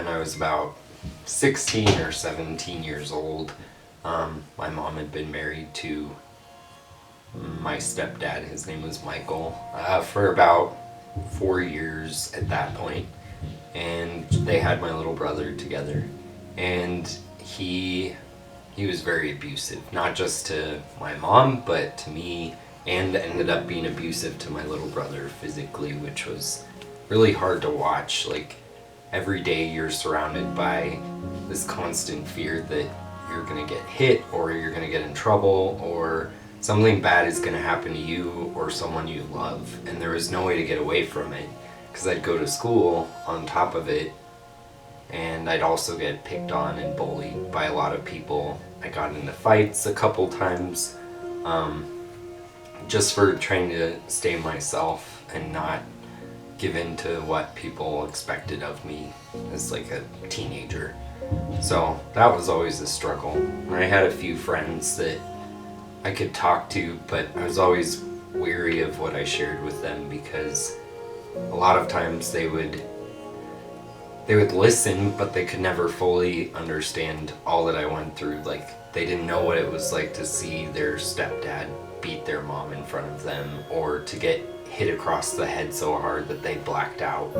when I was about 16 or 17 years old. My mom had been married to my stepdad. His name was Michael, for about 4 years at that point, and they had my little brother together. And he was very abusive, not just to my mom, but to me, and ended up being abusive to my little brother physically, which was really hard to watch. Like, every day you're surrounded by this constant fear that you're gonna get hit, or you're gonna get in trouble, or something bad is gonna happen to you or someone you love. And there was no way to get away from it, because I'd go to school on top of it, and I'd also get picked on and bullied by a lot of people. I got into fights a couple times, just for trying to stay myself and not give in to what people expected of me as like a teenager. So that was always a struggle. I had a few friends that I could talk to, but I was always weary of what I shared with them, because a lot of times they would listen, but they could never fully understand all that I went through. Like, they didn't know what it was like to see their stepdad beat their mom in front of them, or to get hit across the head so hard that they blacked out,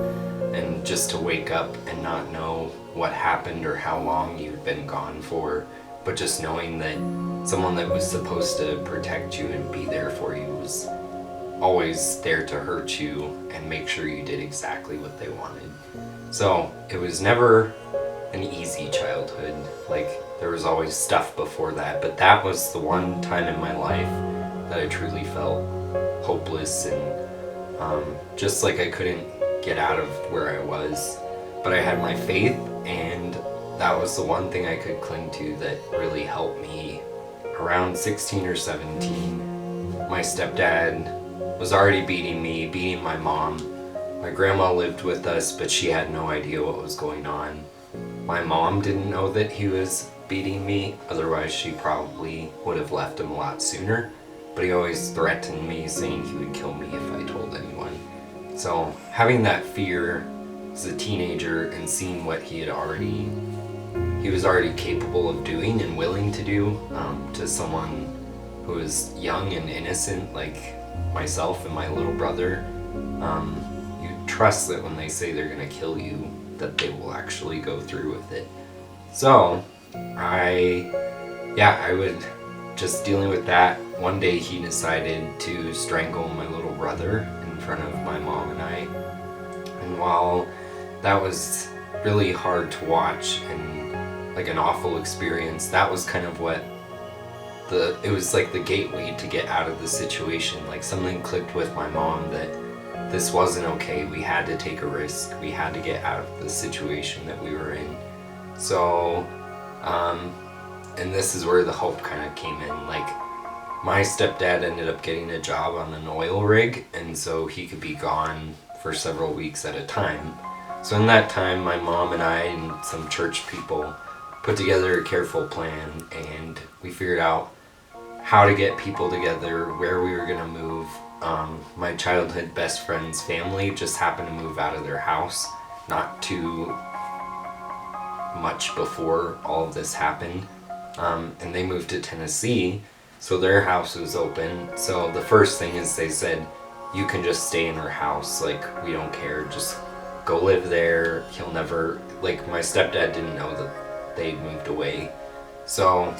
and just to wake up and not know what happened or how long you'd been gone for, but just knowing that someone that was supposed to protect you and be there for you was always there to hurt you and make sure you did exactly what they wanted. So it was never an easy childhood. Like, there was always stuff before that, but that was the one time in my life that I truly felt hopeless and just like I couldn't get out of where I was. But I had my faith, and that was the one thing I could cling to that really helped me. Around 16 or 17, my stepdad was already beating me, beating my mom. My grandma lived with us, but she had no idea what was going on. My mom didn't know that he was beating me, otherwise she probably would have left him a lot sooner. But he always threatened me, saying he would kill me if I told anyone. So having that fear as a teenager, and seeing what he was already capable of doing and willing to do, to someone who was young and innocent like myself and my little brother, you trust that when they say they're gonna kill you, that they will actually go through with it. So I would just dealing with that. One day he decided to strangle my little brother in front of my mom and I. And while that was really hard to watch and like an awful experience, that was kind of what it was like the gateway to get out of the situation. Like, something clicked with my mom that this wasn't okay. We had to take a risk. We had to get out of the situation that we were in. So, and this is where the hope kind of came in. Like, my stepdad ended up getting a job on an oil rig, and so he could be gone for several weeks at a time. So in that time, my mom and I and some church people put together a careful plan, and we figured out how to get people together, where we were gonna move. My childhood best friend's family just happened to move out of their house not too much before all of this happened, and they moved to Tennessee, so their house was open. So the first thing is they said, you can just stay in our house, like, we don't care, just go live there. He'll never, like, my stepdad didn't know that they'd moved away. So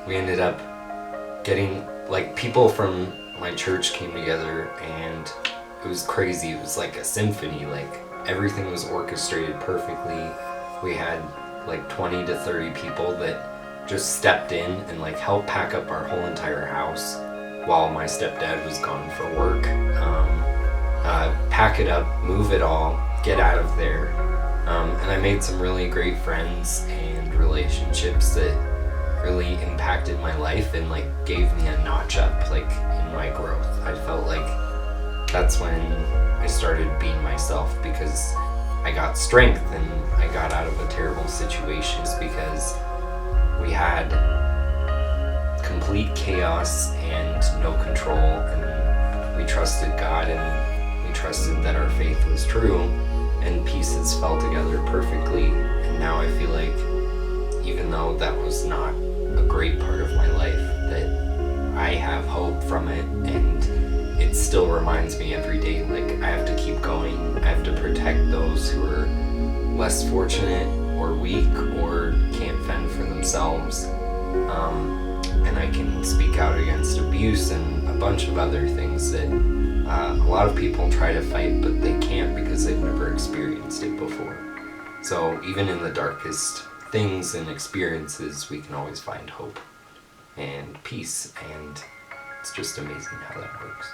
we ended up getting, like, people from my church came together, and it was crazy. It was like a symphony. Like, everything was orchestrated perfectly. We had like 20 to 30 people that just stepped in and like helped pack up our whole entire house while my stepdad was gone for work. Pack it up, move it all, get out of there. And I made some really great friends and relationships that really impacted my life and like gave me a notch up like in my growth. I felt like that's when I started being myself, because I got strength and I got out of a terrible situation, because we had complete chaos and no control, and we trusted God, and we trusted that our faith was true, and pieces fell together perfectly, and And now I feel like, even though that was not a great part of my life, that I have hope from it, and it still reminds me every day, like, I have to keep going. I have to protect those who are less fortunate or weak or can't fend for themselves. And I can speak out against abuse and a bunch of other things that a lot of people try to fight, but they can't because they've never experienced it before. So even in the darkest things and experiences, we can always find hope and peace, and it's just amazing how that works.